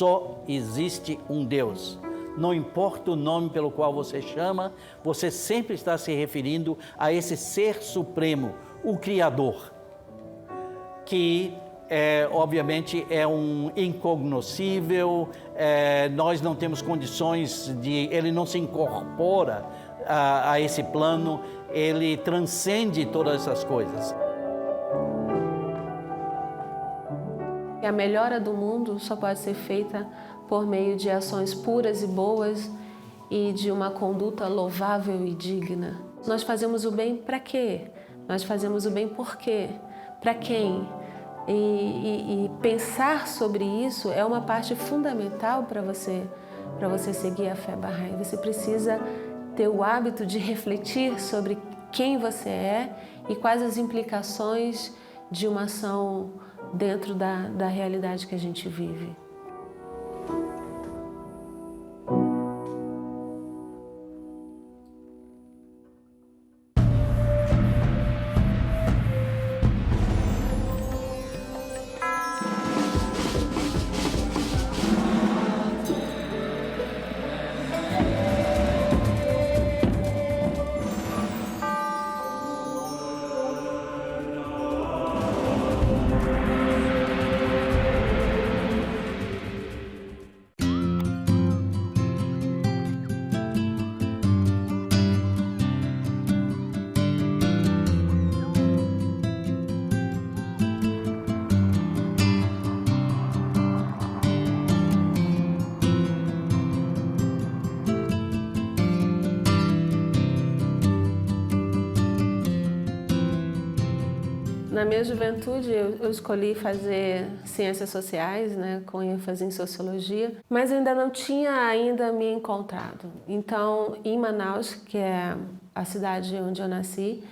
só existe um Deus. Não importa o nome pelo qual você chama, você sempre está se referindo a esse ser supremo, o Criador, que obviamente é um incognoscível, nós não temos condições de... Ele não se incorpora a esse plano, ele transcende todas essas coisas. A melhora do mundo só pode ser feita por meio de ações puras e boas e de uma conduta louvável e digna. Nós fazemos o bem para quê? Nós fazemos o bem por quê? Para quem? E pensar sobre isso é uma parte fundamental para você seguir a fé Bahá'í. Você precisa ter o hábito de refletir sobre quem você é e quais as implicações de uma ação dentro da realidade que a gente vive. Na minha juventude, eu escolhi fazer ciências sociais, né, com ênfase em sociologia, mas ainda não tinha me encontrado. Então, em Manaus, que é a cidade onde eu nasci,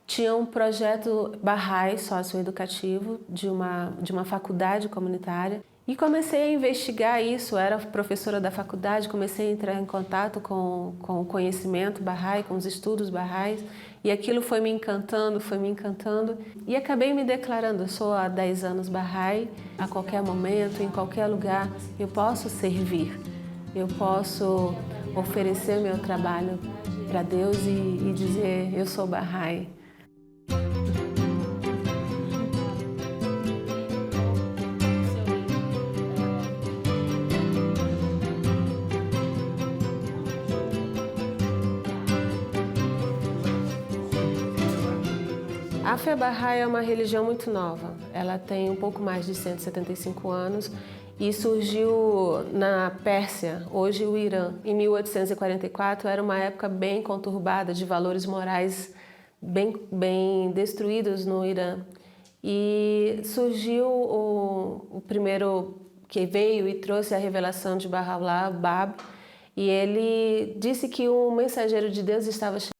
tinha um projeto Bahá'í socioeducativo de uma faculdade comunitária. E comecei a investigar isso, era professora da faculdade, comecei a entrar em contato com o conhecimento Bahá'í, com os estudos Bahá'í, e aquilo foi me encantando, e acabei me declarando, eu sou há 10 anos Bahá'í, a qualquer momento, em qualquer lugar, eu posso servir, eu posso oferecer meu trabalho para Deus e dizer, eu sou Bahá'í. A fé Bahá'í é uma religião muito nova. Ela tem um pouco mais de 175 anos e surgiu na Pérsia, hoje o Irã. Em 1844 era uma época bem conturbada, de valores morais bem destruídos no Irã. E surgiu o primeiro que veio e trouxe a revelação de Baha'u'lláh, Bab, e ele disse que o mensageiro de Deus estava chegando.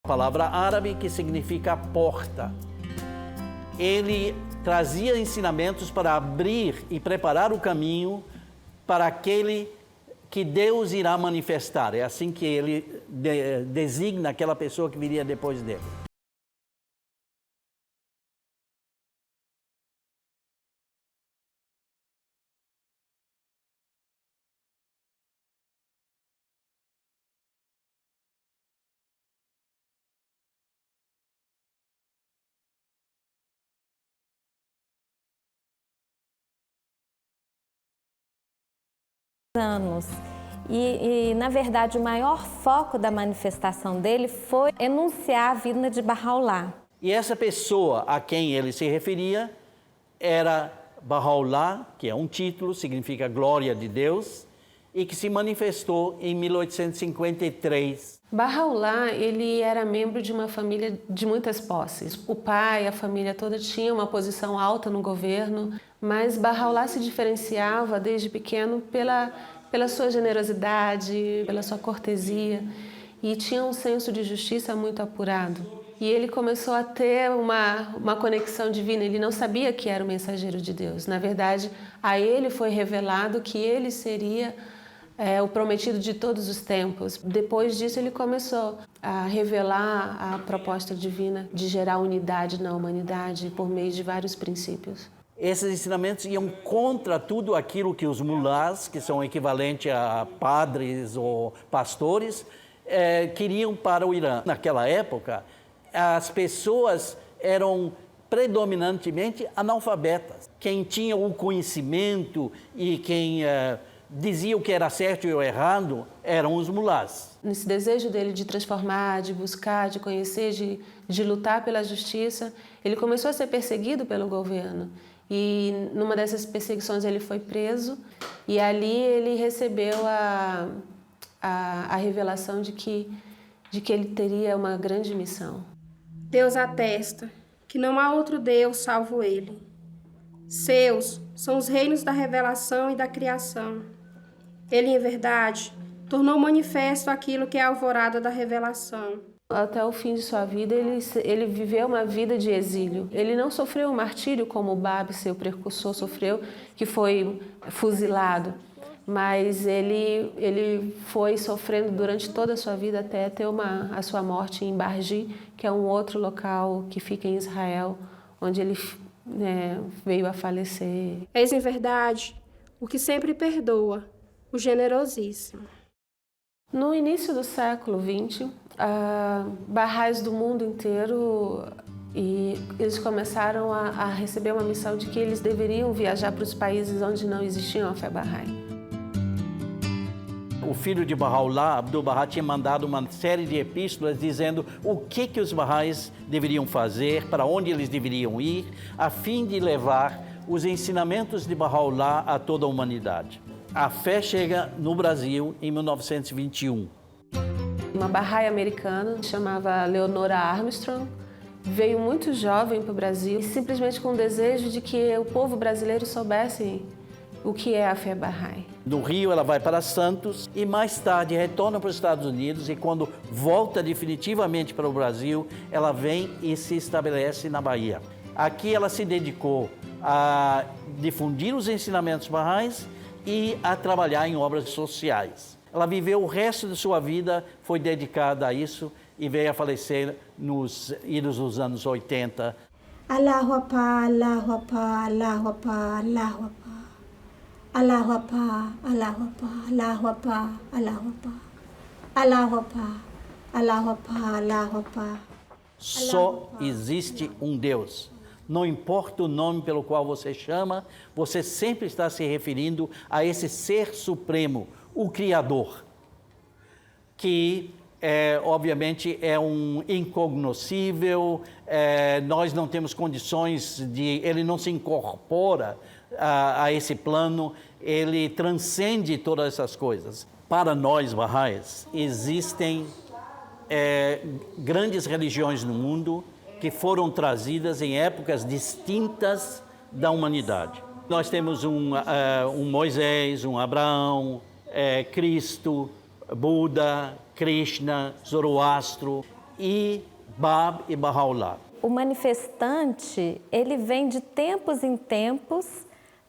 A palavra árabe que significa porta. Ele trazia ensinamentos para abrir e preparar o caminho para aquele que Deus irá manifestar. É assim que ele designa aquela pessoa que viria depois dele. Anos. E, na verdade, o maior foco da manifestação dele foi enunciar a vida de Baha'u'lláh. E essa pessoa a quem ele se referia era Baha'u'lláh, que é um título, significa glória de Deus, e que se manifestou em 1853. Baha'u'lláh, ele era membro de uma família de muitas posses. O pai, a família toda tinha uma posição alta no governo, mas Baha'u'lláh se diferenciava desde pequeno pela sua generosidade, pela sua cortesia. e tinha um senso de justiça muito apurado. E ele começou a ter uma conexão divina. Ele não sabia que era o mensageiro de Deus. Na verdade, a ele foi revelado que ele seria o prometido de todos os tempos. Depois disso, ele começou a revelar a proposta divina de gerar unidade na humanidade por meio de vários princípios. Esses ensinamentos iam contra tudo aquilo que os mulás, que são equivalentes a padres ou pastores, queriam para o Irã. Naquela época, as pessoas eram predominantemente analfabetas. Quem tinha o conhecimento e quem dizia o que era certo e o errado eram os mulás. Nesse desejo dele de transformar, de buscar, de conhecer, de lutar pela justiça, ele começou a ser perseguido pelo governo. E numa dessas perseguições ele foi preso e ali ele recebeu a revelação de que ele teria uma grande missão. Deus atesta que não há outro Deus salvo Ele. Seus são os reinos da revelação e da criação. Ele, em verdade, tornou manifesto aquilo que é a alvorada da revelação. Até o fim de sua vida, ele viveu uma vida de exílio. Ele não sofreu um martírio como o Bab, seu precursor, sofreu, que foi fuzilado. Mas ele foi sofrendo durante toda a sua vida até ter a sua morte em Barji, que é um outro local que fica em Israel, onde ele veio a falecer. És, em verdade, o que sempre perdoa, o generosíssimo. No início do século XX, Baha'is do mundo inteiro eles começaram a receber uma missão de que eles deveriam viajar para os países onde não existia a fé Baha'i. O filho de Baha'u'lláh, Abdu'l-Bahá, tinha mandado uma série de epístolas dizendo o que os Baha'is deveriam fazer, para onde eles deveriam ir, a fim de levar os ensinamentos de Baha'u'lláh a toda a humanidade. A fé chega no Brasil em 1921. Uma Baha'i americana, chamava Leonora Armstrong, veio muito jovem para o Brasil, simplesmente com o desejo de que o povo brasileiro soubesse o que é a fé Baha'i. Do Rio ela vai para Santos e mais tarde retorna para os Estados Unidos, e quando volta definitivamente para o Brasil, ela vem e se estabelece na Bahia. Aqui ela se dedicou a difundir os ensinamentos Baha'is e a trabalhar em obras sociais. Ela viveu o resto de sua vida, foi dedicada a isso e veio a falecer nos idos dos anos 80. Allahu Akbar, Allahu Akbar, Allahu Akbar, Allahu Akbar. Allahu Akbar, Allahu Akbar, Allahu Akbar, Allahu Akbar. Allahu Akbar, Allahu Akbar, Allahu Akbar. Só existe um Deus. Não importa o nome pelo qual você chama, você sempre está se referindo a esse ser supremo, o Criador, que obviamente é um incognoscível, nós não temos condições de... Ele não se incorpora a esse plano, ele transcende todas essas coisas. Para nós, Baha'is, existem grandes religiões no mundo que foram trazidas em épocas distintas da humanidade. Nós temos um Moisés, um Abraão, Cristo, Buda, Krishna, Zoroastro e Bab e Baha'u'lláh. O manifestante, ele vem de tempos em tempos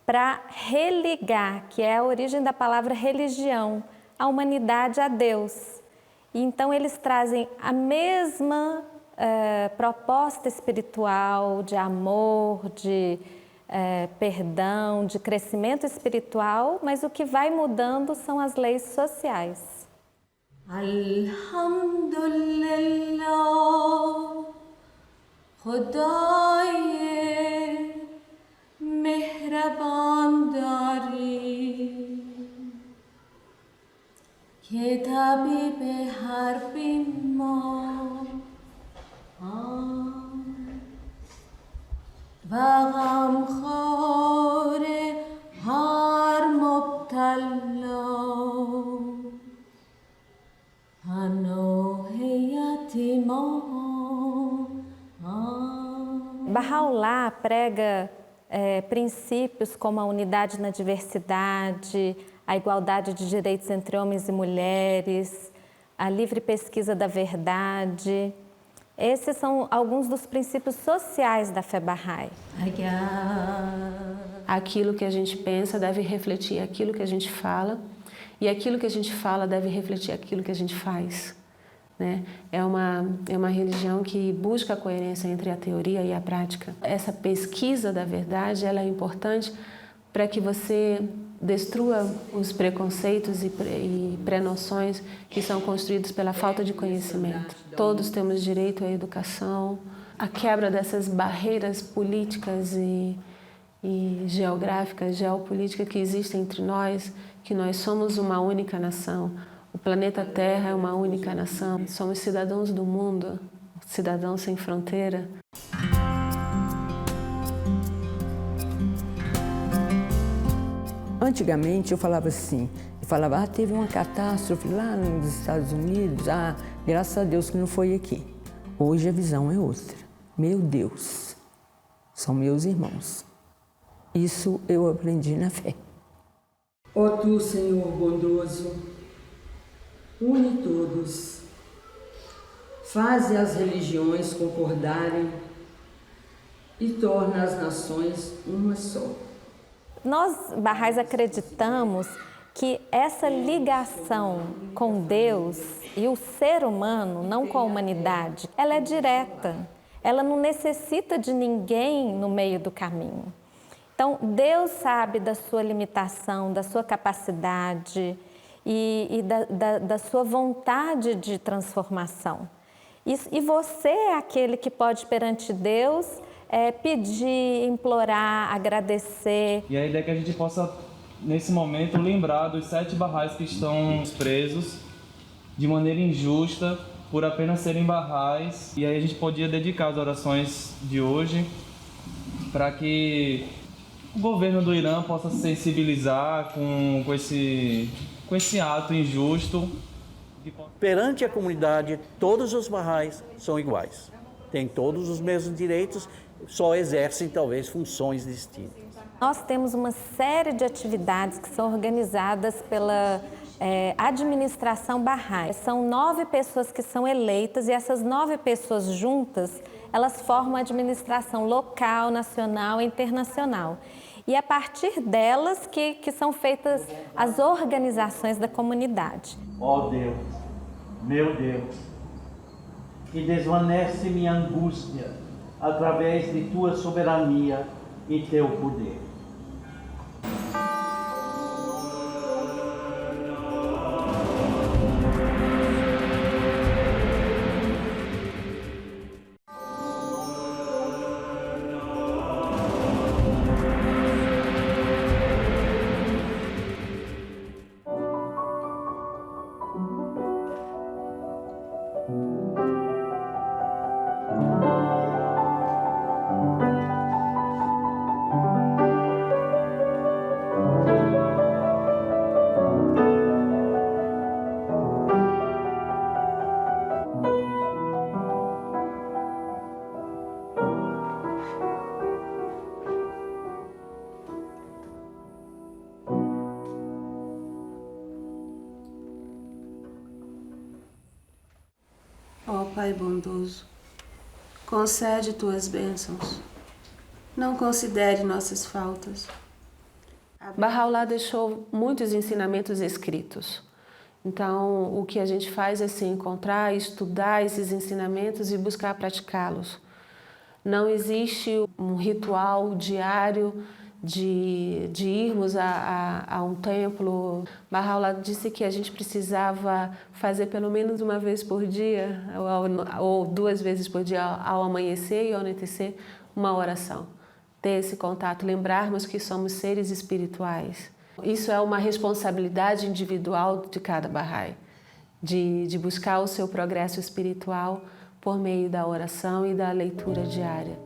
para religar, que é a origem da palavra religião, a humanidade a Deus. E então eles trazem a mesma proposta espiritual de amor, de perdão, de crescimento espiritual, mas o que vai mudando são as leis sociais. Alhamdulillah, Khudaye mehraban dari, ke tabib har bimar va ghamkhar har mubtala. Baha'u'lláh prega princípios como a unidade na diversidade, a igualdade de direitos entre homens e mulheres, a livre pesquisa da verdade. Esses são alguns dos princípios sociais da fé Bahá'í. Aquilo que a gente pensa deve refletir aquilo que a gente fala, e aquilo que a gente fala deve refletir aquilo que a gente faz, né? É uma religião que busca a coerência entre a teoria e a prática. Essa pesquisa da verdade, ela é importante para que você destrua os preconceitos e pré-noções que são construídos pela falta de conhecimento. Todos temos direito à educação, a quebra dessas barreiras políticas e geográficas, geopolíticas que existem entre nós, que nós somos uma única nação. O planeta Terra é uma única nação. Somos cidadãos do mundo, cidadãos sem fronteira. Antigamente eu falava assim, teve uma catástrofe lá nos Estados Unidos, graças a Deus que não foi aqui. Hoje a visão é outra. Meu Deus, são meus irmãos. Isso eu aprendi na fé. Ó tu, Senhor bondoso, une todos, faze as religiões concordarem e torna as nações uma só. Nós, Bahá'ís, acreditamos que essa ligação com Deus e o ser humano, não com a humanidade, ela é direta. Ela não necessita de ninguém no meio do caminho. Então, Deus sabe da sua limitação, da sua capacidade e da sua vontade de transformação. E você é aquele que pode, perante Deus, pedir, implorar, agradecer. E a ideia é que a gente possa, nesse momento, lembrar dos 7 Bahá'ís que estão presos de maneira injusta por apenas serem Bahá'ís. E aí a gente podia dedicar as orações de hoje para que o governo do Irã possa se sensibilizar com esse ato injusto. Perante a comunidade, todos os Bahá'ís são iguais. Têm todos os mesmos direitos, só exercem talvez funções distintas. Nós temos uma série de atividades que são organizadas pela administração Bahá'í. São 9 pessoas que são eleitas e essas 9 pessoas juntas, elas formam a administração local, nacional e internacional. E a partir delas que são feitas as organizações da comunidade. Ó Deus, meu Deus, que desvanece minha angústia através de tua soberania e teu poder. Ó Pai bondoso, concede tuas bênçãos. Não considere nossas faltas. Bahá'u'lláh deixou muitos ensinamentos escritos. Então, o que a gente faz é se encontrar, estudar esses ensinamentos e buscar praticá-los. Não existe um ritual diário de irmos a um templo. Bahá'u'lláh disse que a gente precisava fazer pelo menos uma vez por dia, ou 2 vezes por dia, ao amanhecer e ao anoitecer, uma oração. Ter esse contato, lembrarmos que somos seres espirituais. Isso é uma responsabilidade individual de cada Bahá'í, de buscar o seu progresso espiritual por meio da oração e da leitura diária.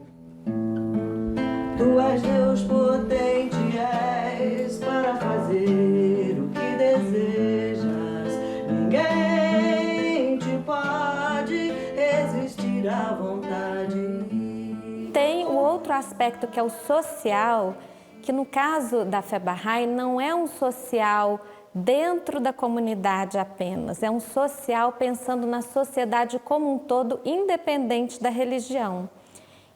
Tu és Deus potente, és para fazer o que desejas. Ninguém te pode resistir à vontade. Tem o outro aspecto que é o social, que no caso da fé Bahá'í não é um social dentro da comunidade apenas, é um social pensando na sociedade como um todo, independente da religião.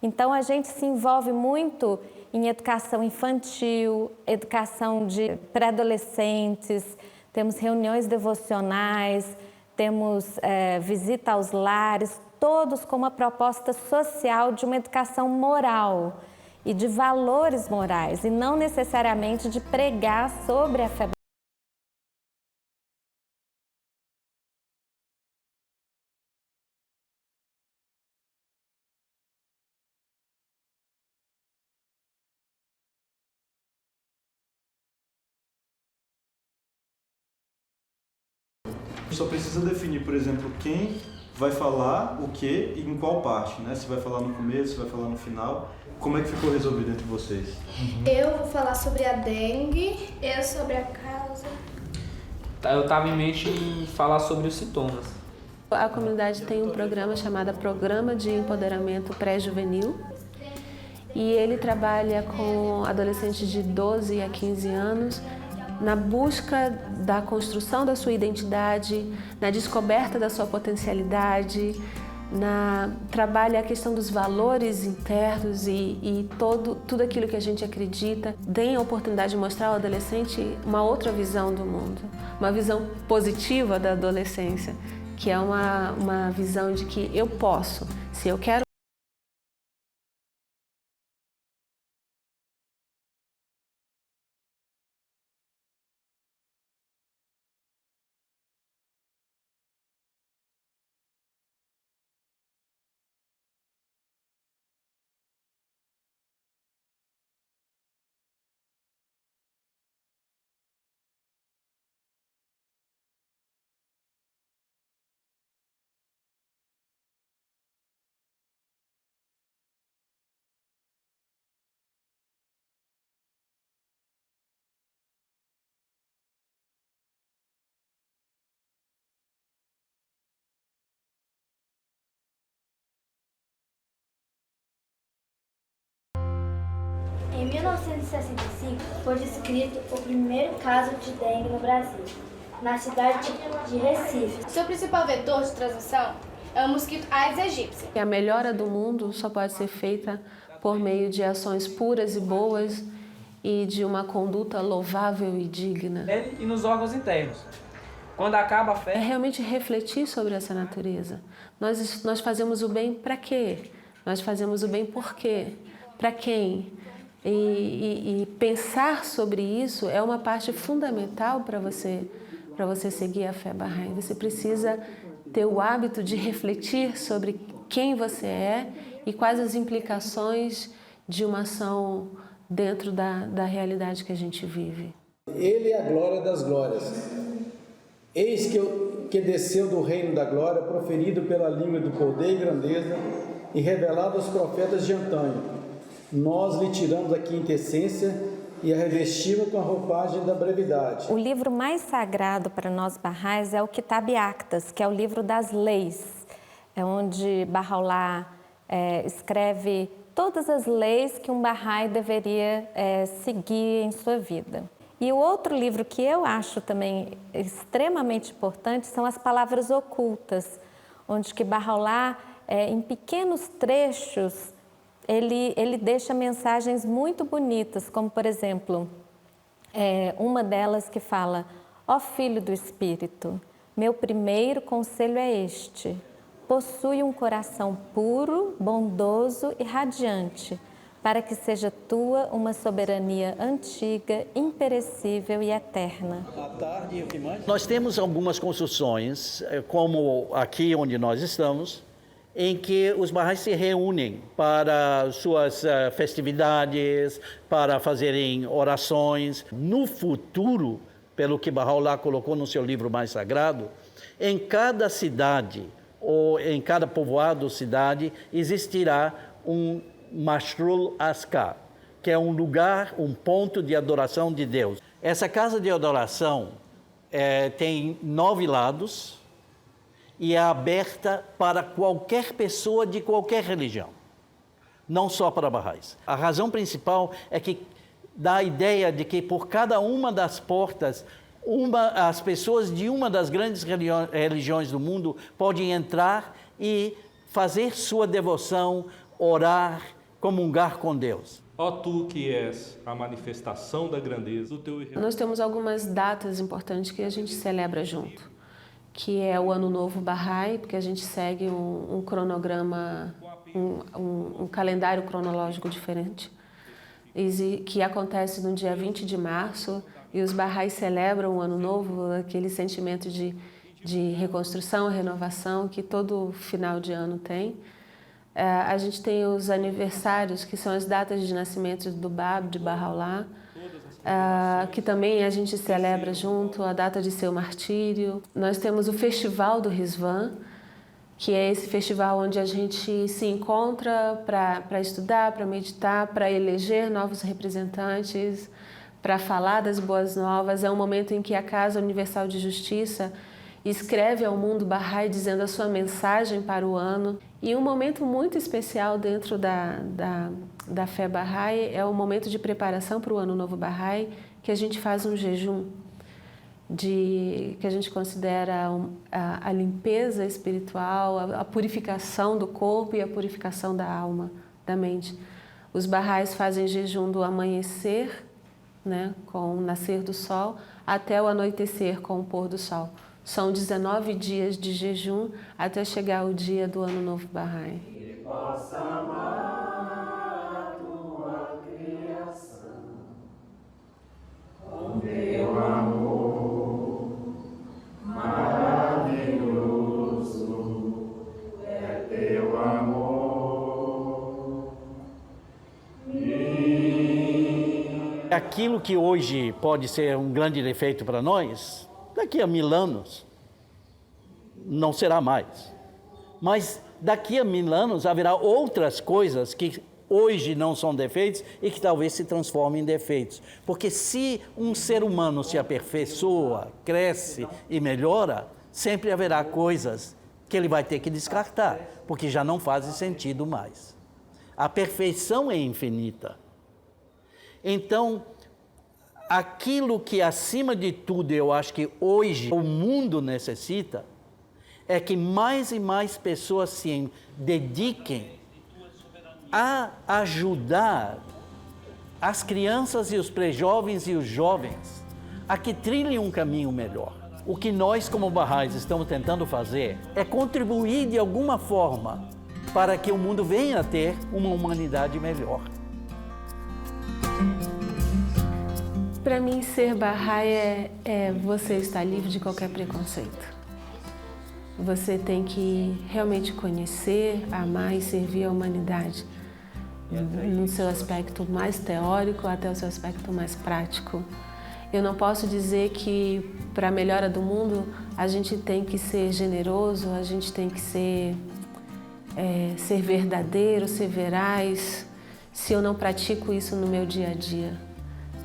Então a gente se envolve muito em educação infantil, educação de pré-adolescentes, temos reuniões devocionais, temos visita aos lares, todos com uma proposta social de uma educação moral e de valores morais, e não necessariamente de pregar sobre a fé. Só precisa definir, por exemplo, quem vai falar o que e em qual parte, né? Se vai falar no começo, se vai falar no final. Como é que ficou resolvido entre vocês? Eu vou falar sobre a dengue. Eu sobre a causa. Eu estava em mente em falar sobre os sintomas. A comunidade tem um programa chamado Programa de Empoderamento Pré-Juvenil. E ele trabalha com adolescentes de 12 a 15 anos na busca da construção da sua identidade, na descoberta da sua potencialidade, trabalha a questão dos valores internos e tudo aquilo que a gente acredita. Tem a oportunidade de mostrar ao adolescente uma outra visão do mundo, uma visão positiva da adolescência, que é uma visão de que eu posso, se eu quero. Em 1965, foi descrito o primeiro caso de dengue no Brasil, na cidade de Recife. Seu principal vetor de transmissão é o mosquito Aedes aegypti. A melhora do mundo só pode ser feita por meio de ações puras e boas e de uma conduta louvável e digna. E nos órgãos internos. Quando acaba a fé... É realmente refletir sobre essa natureza. Nós fazemos o bem para quê? Nós fazemos o bem por quê? Para quem? E pensar sobre isso é uma parte fundamental para você seguir a fé Bahá'í. Você precisa ter o hábito de refletir sobre quem você é e quais as implicações de uma ação dentro da realidade que a gente vive. Ele é a glória das glórias. Eis que desceu do reino da glória, proferido pela língua do poder e grandeza e revelado aos profetas de antanho. Nós lhe tiramos a quinta essência e a revestimos com a roupagem da brevidade. O livro mais sagrado para nós Bahá'ís é o Kitab Actas, que é o livro das leis. É onde Bahá'u'lláh escreve todas as leis que um Bahá'í deveria seguir em sua vida. E o outro livro que eu acho também extremamente importante são as palavras ocultas, onde que Bahá'u'lláh, em pequenos trechos, ele deixa mensagens muito bonitas, como, por exemplo, uma delas que fala: ó Filho do Espírito, meu primeiro conselho é este: possui um coração puro, bondoso e radiante, para que seja tua uma soberania antiga, imperecível e eterna. Nós temos algumas construções, como aqui onde nós estamos, em que os Bahá'ís se reúnem para suas festividades, para fazerem orações. No futuro, pelo que Bahá'u'lláh colocou no seu livro mais sagrado, em cada cidade ou em cada povoado ou cidade existirá um Mashrul Askar, que é um lugar, um ponto de adoração de Deus. Essa casa de adoração tem 9 lados, e é aberta para qualquer pessoa de qualquer religião, não só para Bahá'ís. A razão principal é que dá a ideia de que por cada uma das portas as pessoas de uma das grandes religiões do mundo podem entrar e fazer sua devoção, orar, comungar com Deus. Ó tu que és a manifestação da grandeza do teu irmão. Nós temos algumas datas importantes que a gente celebra junto, que é o Ano Novo Bahá'í, porque a gente segue um cronograma, um calendário cronológico diferente, que acontece no dia 20 de março, e os Bahá'ís celebram o Ano Novo, aquele sentimento de reconstrução, renovação que todo final de ano tem. A gente tem os aniversários, que são as datas de nascimento do Bab, de Bahá'u'lláh, que também a gente celebra junto, a data de seu martírio. Nós temos o Festival do Rizwan, que é esse festival onde a gente se encontra para estudar, para meditar, para eleger novos representantes, para falar das boas novas. É um momento em que a Casa Universal de Justiça escreve ao mundo Bahá'í dizendo a sua mensagem para o ano. E um momento muito especial dentro da fé Bahá'í é o momento de preparação para o Ano Novo Bahá'í, que a gente faz um jejum, que a gente considera a limpeza espiritual, a purificação do corpo e a purificação da alma, da mente. Os Bahá'ís fazem jejum do amanhecer, né, com o nascer do sol, até o anoitecer com o pôr do sol. São 19 dias de jejum até chegar o dia do Ano Novo Bahá'í. Que possa amar a tua criação com teu amor maravilhoso, é teu amor. Aquilo que hoje pode ser um grande defeito para nós, daqui a 1000 anos, não será mais. Mas daqui a 1000 anos haverá outras coisas que hoje não são defeitos e que talvez se transformem em defeitos. Porque se um ser humano se aperfeiçoa, cresce e melhora, sempre haverá coisas que ele vai ter que descartar, porque já não fazem sentido mais. A perfeição é infinita. Então, aquilo que, acima de tudo, eu acho que hoje o mundo necessita é que mais e mais pessoas se dediquem a ajudar as crianças e os pré-jovens e os jovens a que trilhem um caminho melhor. O que nós, como Bahá'ís, estamos tentando fazer é contribuir de alguma forma para que o mundo venha a ter uma humanidade melhor. Para mim, ser Bahá'í é você estar livre de qualquer preconceito. Você tem que realmente conhecer, amar e servir a humanidade, no seu aspecto mais teórico até o seu aspecto mais prático. Eu não posso dizer que, para a melhora do mundo, a gente tem que ser generoso, a gente tem que ser verdadeiro, ser veraz, se eu não pratico isso no meu dia a dia.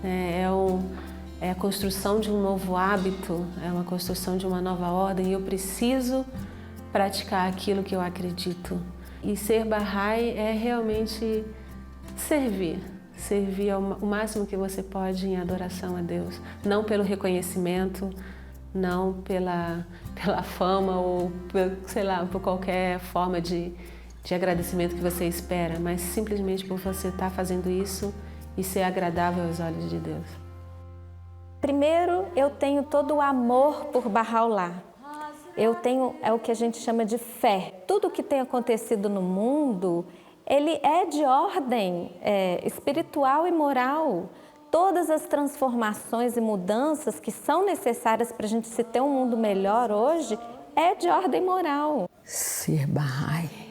É a construção de um novo hábito, é uma construção de uma nova ordem e eu preciso praticar aquilo que eu acredito. E ser Bahá'í é realmente servir o máximo que você pode em adoração a Deus. Não pelo reconhecimento, não pela fama ou, sei lá, por qualquer forma de agradecimento que você espera, mas simplesmente por você estar fazendo isso e ser agradável aos olhos de Deus. Primeiro, eu tenho todo o amor por Bahá'u'lláh. Eu tenho o que a gente chama de fé. Tudo o que tem acontecido no mundo, ele é de ordem espiritual e moral. Todas as transformações e mudanças que são necessárias para a gente se ter um mundo melhor hoje, é de ordem moral. Ser Bahá'í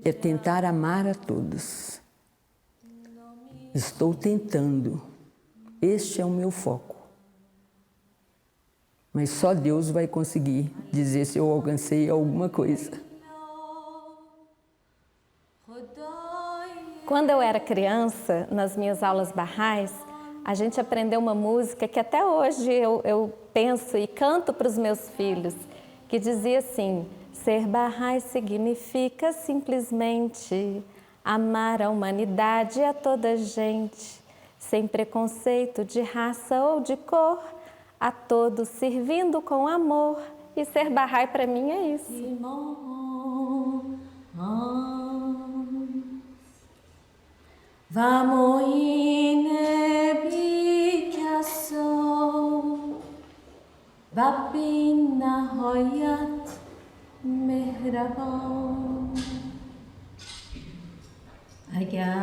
é tentar amar a todos. Estou tentando. Este é o meu foco. Mas só Deus vai conseguir dizer se eu alcancei alguma coisa. Quando eu era criança, nas minhas aulas Bahá'ís, a gente aprendeu uma música que até hoje eu penso e canto para os meus filhos, que dizia assim: ser Bahá'í significa simplesmente amar a humanidade e a toda gente, sem preconceito de raça ou de cor, a todos servindo com amor. E ser Bahá'í para mim é isso. اگر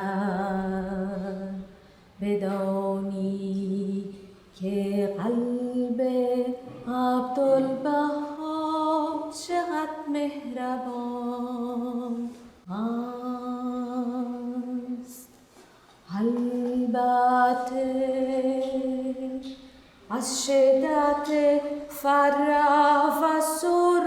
بدانی که قلب عبدالبها چقدر مهربان است. البته از شدت فرح و سرور